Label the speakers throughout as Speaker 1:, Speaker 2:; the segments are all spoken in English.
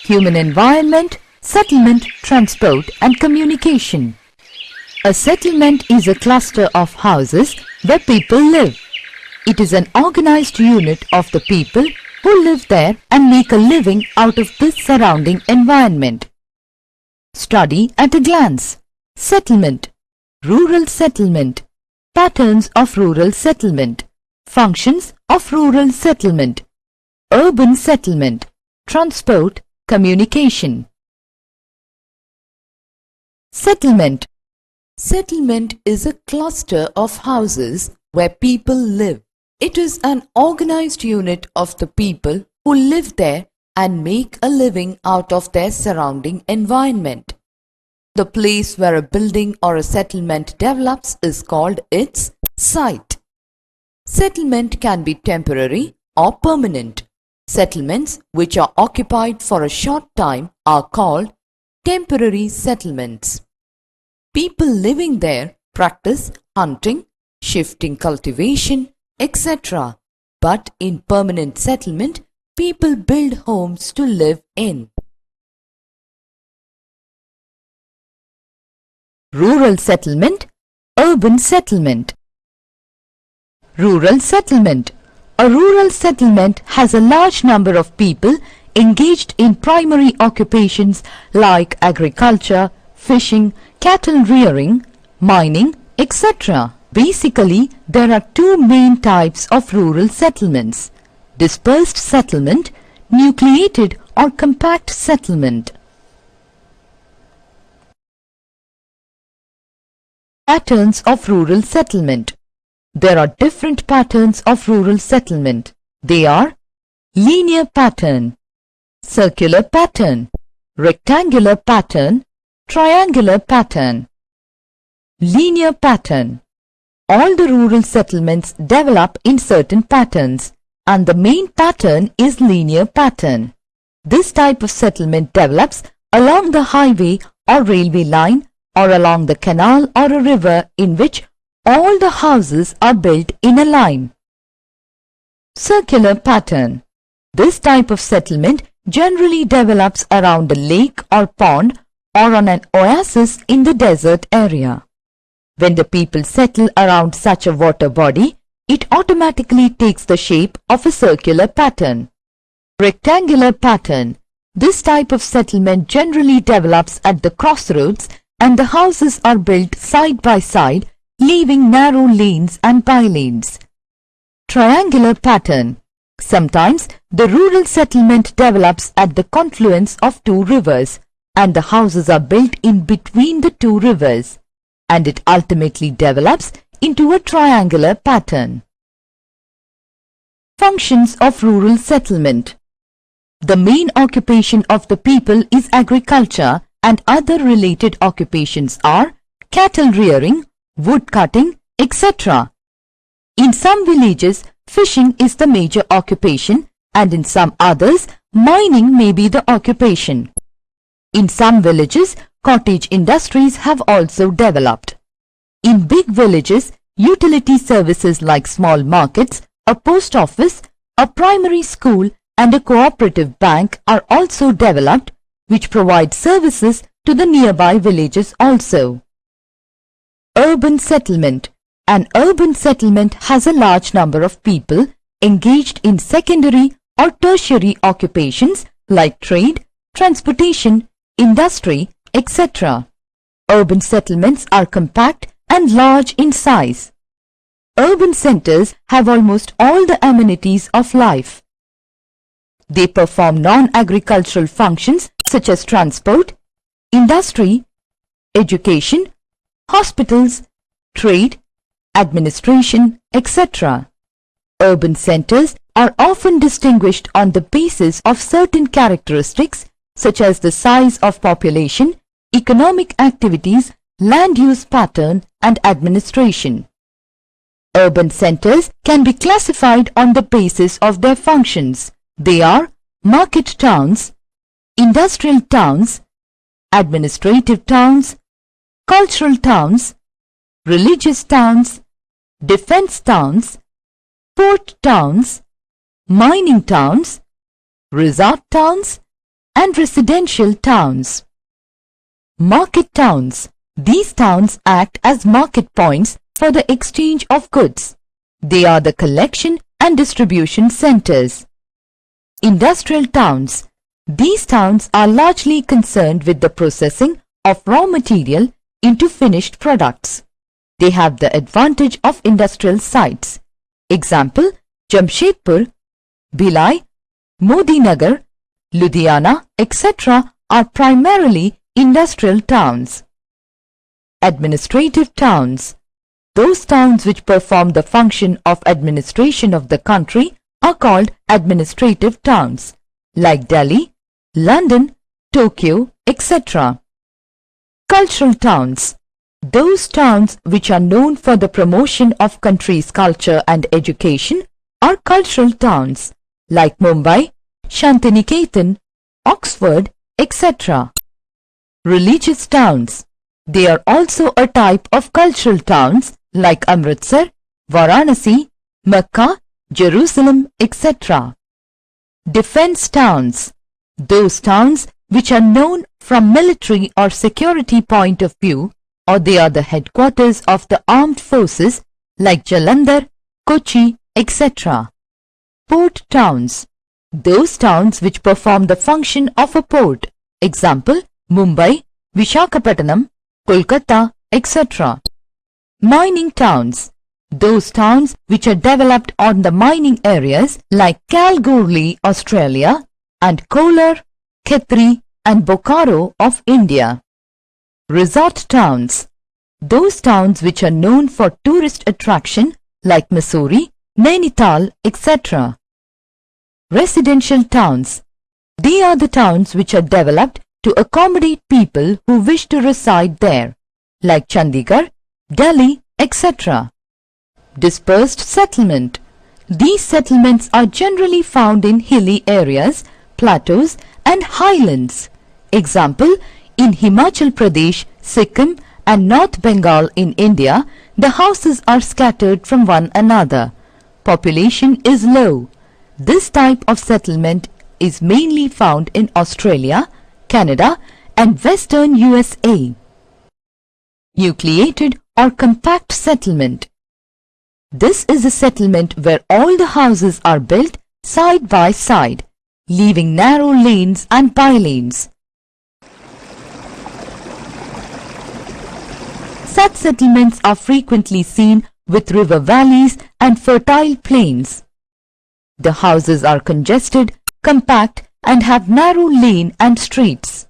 Speaker 1: human environment, settlement, transport and communication. A settlement is a cluster of houses where people live. It is an organized unit of the people who live there and make a living out of the surrounding environment. Study at a glance. Settlement, rural settlement, patterns of rural settlement, functions of rural settlement, urban settlement, transport, communication. Settlement. Settlement is a cluster of houses where people live. It is an organized unit of the people who live there and make a living out of their surrounding environment. The place where a building or a settlement develops is called its site. Settlement can be temporary or permanent. Settlements which are occupied for a short time are called temporary settlements. People living there practice hunting, shifting cultivation, etc. But in permanent settlement, people build homes to live in. Rural settlement, urban settlement. Rural settlement. A rural settlement has a large number of people engaged in primary occupations like agriculture, fishing, cattle rearing, mining, etc. Basically, there are two main types of rural settlements: dispersed settlement, nucleated or compact settlement. Patterns of rural settlement. There are different patterns of rural settlement. They are linear pattern, circular pattern, rectangular pattern, triangular pattern. Linear pattern. All the rural settlements develop in certain patterns, and the main pattern is linear pattern. This type of settlement develops along the highway or railway line or along the canal or a river in which all the houses are built in a line. Circular pattern. This type of settlement generally develops around a lake or pond or on an oasis in the desert area. When the people settle around such a water body, it automatically takes the shape of a circular pattern. Rectangular pattern. This type of settlement generally develops at the crossroads and the houses are built side by side, leaving narrow lanes and bylanes. Triangular pattern. Sometimes the rural settlement develops at the confluence of two rivers and the houses are built in between the two rivers, and it ultimately develops into a triangular pattern. Functions of rural settlement. The main occupation of the people is agriculture, and other related occupations are cattle rearing, wood cutting, etc. In some villages, fishing is the major occupation, and in some others, mining may be the occupation. In some villages, cottage industries have also developed. In big villages, utility services like small markets, a post office, a primary school and a cooperative bank are also developed, which provide services to the nearby villages also. Urban settlement. An urban settlement has a large number of people engaged in secondary or tertiary occupations like trade, transportation, industry, etc. Urban settlements are compact and large in size. Urban centers have almost all the amenities of life. They perform non-agricultural functions such as transport, industry, education, hospitals, trade, administration, etc. Urban centers are often distinguished on the basis of certain characteristics such as the size of population, economic activities, land use pattern and administration. Urban centers can be classified on the basis of their functions. They are market towns, industrial towns, administrative towns, cultural towns, religious towns, defense towns, port towns, mining towns, resort towns, and residential towns. Market towns. These towns act as market points for the exchange of goods. They are the collection and distribution centers. Industrial towns. These towns are largely concerned with the processing of raw material into finished products. They have the advantage of industrial sites. Example, Jamshedpur, Bhilai, Modinagar, Ludhiana, etc. are primarily industrial towns. Administrative towns. Those towns which perform the function of administration of the country are called administrative towns, like Delhi, London, Tokyo, etc. Cultural towns. Those towns which are known for the promotion of country's culture and education are cultural towns, like Mumbai, Shantiniketan, Oxford, etc. Religious towns. They are also a type of cultural towns like Amritsar, Varanasi, Mecca, Jerusalem, etc. Defense towns. Those towns which are known from military or security point of view, or they are the headquarters of the armed forces like Jalandhar, Kochi, etc. Port towns. Those towns which perform the function of a port. Example, Mumbai, Visakhapatnam, Kolkata, etc. Mining towns. Those towns which are developed on the mining areas like Kalgoorlie, Australia, and Kolar, Khetri, and Bokaro of India. Resort towns. Those towns which are known for tourist attraction like Mussoorie, Nainital, etc. Residential towns. They are the towns which are developed to accommodate people who wish to reside there, like Chandigarh, Delhi, etc. Dispersed settlement. These settlements are generally found in hilly areas, plateaus and highlands. Example, in Himachal Pradesh, Sikkim and North Bengal in India, the houses are scattered from one another. Population is low. This type of settlement is mainly found in Australia, Canada and western USA. Nucleated or compact settlement. This is a settlement where all the houses are built side by side, leaving narrow lanes and bylanes. Such settlements are frequently seen with river valleys and fertile plains. The houses are congested, compact and have narrow lane and streets.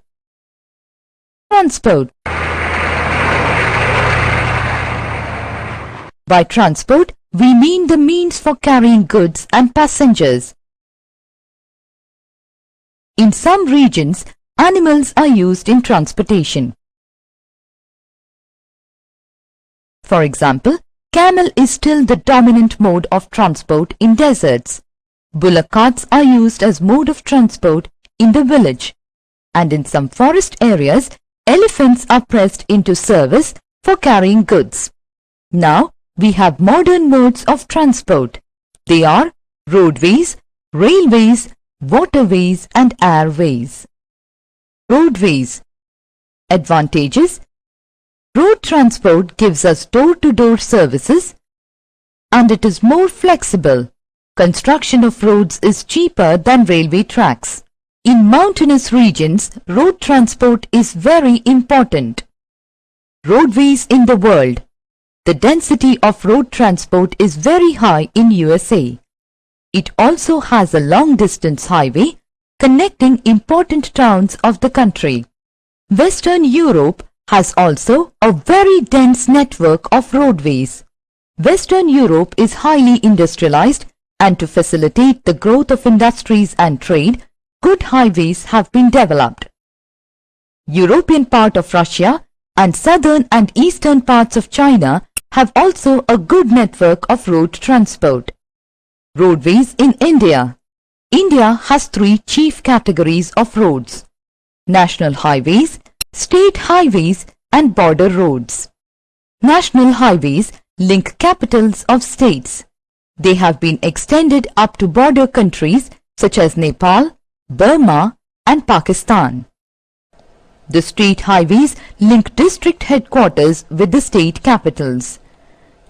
Speaker 1: Transport. By transport, we mean the means for carrying goods and passengers. In some regions, animals are used in transportation. For example, camel is still the dominant mode of transport in deserts. Bullock carts are used as mode of transport in the village. And in some forest areas, elephants are pressed into service for carrying goods. Now, we have modern modes of transport. They are roadways, railways, waterways and airways. Roadways. Advantages. Road transport gives us door-to-door services and it is more flexible. Construction of roads is cheaper than railway tracks. In mountainous regions, road transport is very important. Roadways in the world. The density of road transport is very high in USA. It also has a long-distance highway connecting important towns of the country. Western Europe has also a very dense network of roadways. Western Europe is highly industrialized and to facilitate the growth of industries and trade, good highways have been developed. European part of Russia and southern and eastern parts of China have also a good network of road transport. Roadways in India. India has three chief categories of roads: national highways, state highways and border roads. National highways link capitals of states. They have been extended up to border countries such as Nepal, Burma and Pakistan. The state highways link district headquarters with the state capitals.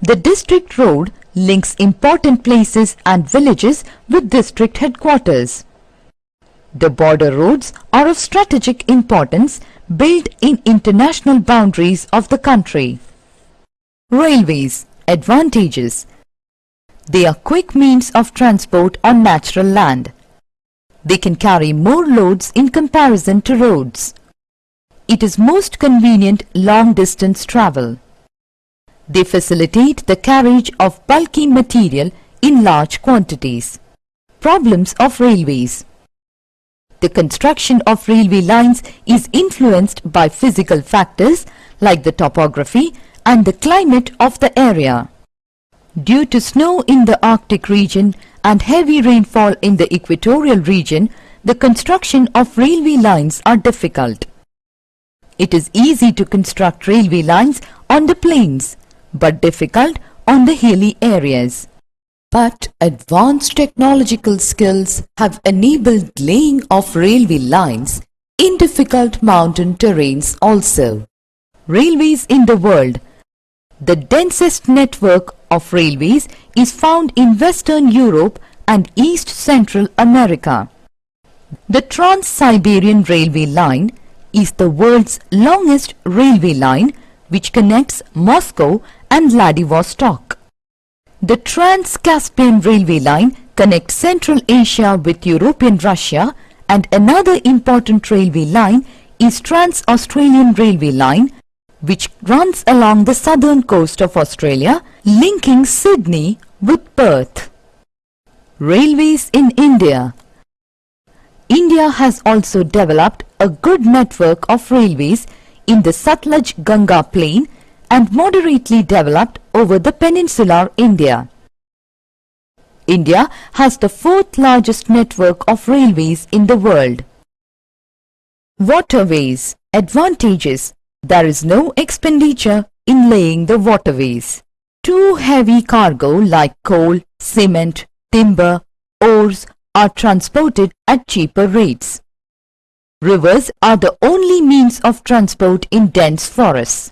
Speaker 1: The district road links important places and villages with district headquarters. The border roads are of strategic importance, built in international boundaries of the country. Railways. Advantages. They are quick means of transport on natural land. They can carry more loads in comparison to roads. It is most convenient long-distance travel. They facilitate the carriage of bulky material in large quantities. Problems of railways. The construction of railway lines is influenced by physical factors like the topography and the climate of the area. Due to snow in the Arctic region and heavy rainfall in the equatorial region, the construction of railway lines are difficult. It is easy to construct railway lines on the plains, but difficult on the hilly areas. But advanced technological skills have enabled laying of railway lines in difficult mountain terrains also. Railways in the world. The densest network of railways is found in Western Europe and East Central America. The Trans-Siberian Railway Line is the world's longest railway line which connects Moscow and Vladivostok. The Trans-Caspian Railway Line connects Central Asia with European Russia, and another important railway line is Trans-Australian Railway Line, which runs along the southern coast of Australia, linking Sydney with Perth. Railways in India. India has also developed a good network of railways in the Sutlej-Ganga plain and moderately developed over the peninsular India. India has the fourth largest network of railways in the world. Waterways. Advantages. There is no expenditure in laying the waterways. Too heavy cargo like coal, cement, timber, ores are transported at cheaper rates. Rivers are the only means of transport in dense forests.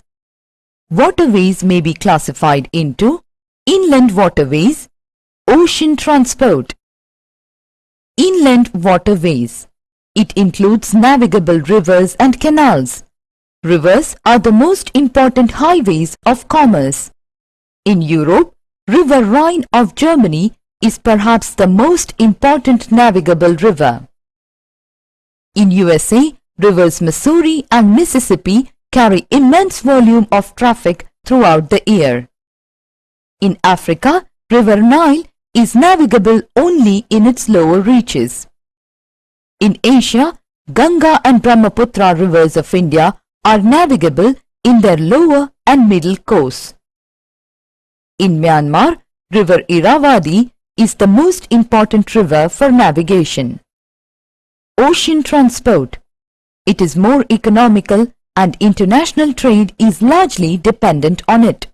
Speaker 1: Waterways may be classified into inland waterways, ocean transport. Inland waterways. It includes navigable rivers and canals. Rivers are the most important highways of commerce. In Europe, River Rhine of Germany is perhaps the most important navigable river. In USA, rivers Missouri and Mississippi carry immense volume of traffic throughout the year. In Africa, River Nile is navigable only in its lower reaches. In Asia, Ganga and Brahmaputra rivers of India are navigable in their lower and middle course. In Myanmar, River Irrawaddy is the most important river for navigation. Ocean transport. It is more economical and international trade is largely dependent on it.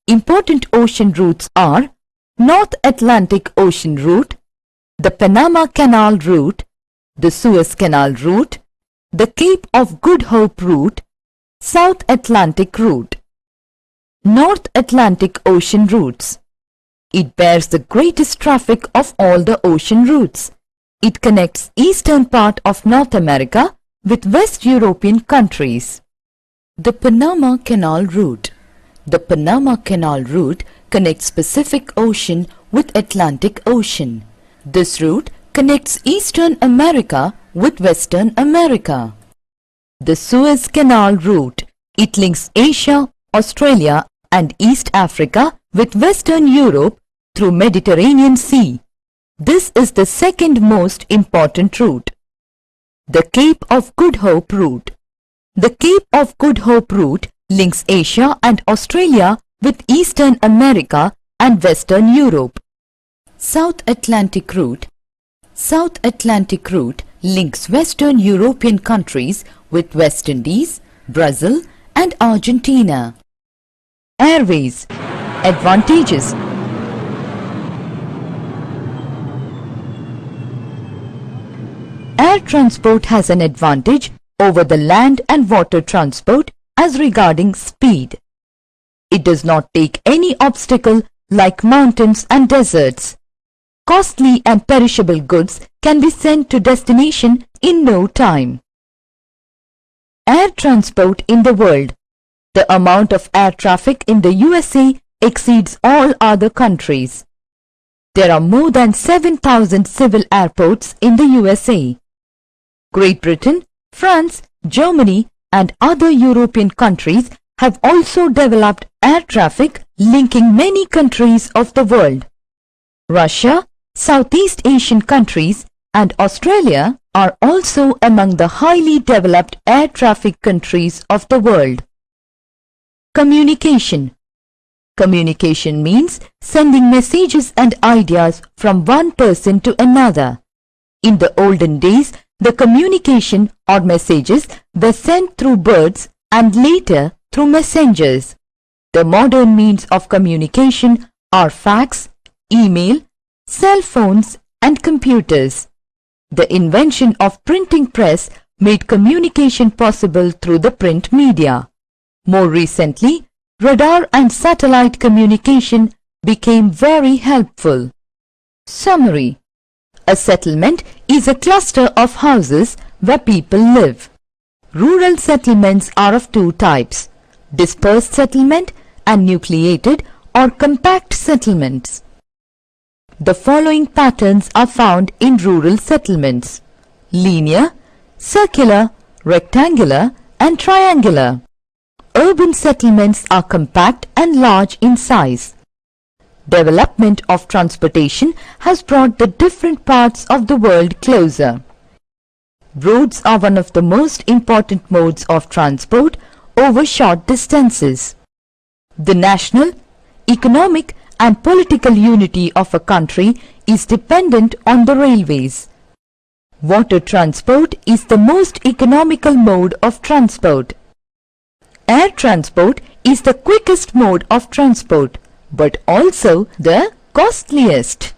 Speaker 1: Important ocean routes are North Atlantic Ocean route, the Panama Canal route, the Suez Canal route, the Cape of Good Hope route, South Atlantic route. North Atlantic Ocean routes. It bears the greatest traffic of all the ocean routes. It connects eastern part of North America with West European countries. The Panama Canal route. The Panama Canal route connects Pacific Ocean with Atlantic Ocean. This route connects Eastern America with Western America. The Suez Canal route. It links Asia, Australia and East Africa with Western Europe through Mediterranean Sea. This is the second most important route. The Cape of Good Hope route. The Cape of Good Hope route links Asia and Australia with Eastern America and Western Europe. South Atlantic route. South Atlantic route links Western European countries with West Indies, Brazil and Argentina. Airways. Advantages. Air transport has an advantage over the land and water transport as regarding speed. It does not take any obstacle like mountains and deserts. Costly and perishable goods can be sent to destination in no time. Air transport in the world. The amount of air traffic in the USA exceeds all other countries. There are more than 7,000 civil airports in the USA. Great Britain, France, Germany and other European countries have also developed air traffic linking many countries of the world. Russia, Southeast Asian countries and Australia are also among the highly developed air traffic countries of the world. Communication. Communication means sending messages and ideas from one person to another. In the olden days, the communication or messages were sent through birds and later through messengers. The modern means of communication are fax, email, cell phones and computers. The invention of printing press made communication possible through the print media. More recently, radar and satellite communication became very helpful. Summary. A settlement is a cluster of houses where people live. Rural settlements are of two types: dispersed settlement and nucleated or compact settlements. The following patterns are found in rural settlements: linear, circular, rectangular and triangular. Urban settlements are compact and large in size. Development of transportation has brought the different parts of the world closer. Roads are one of the most important modes of transport over short distances. The national, economic and political unity of a country is dependent on the railways. Water transport is the most economical mode of transport. Air transport is the quickest mode of transport, but also the costliest.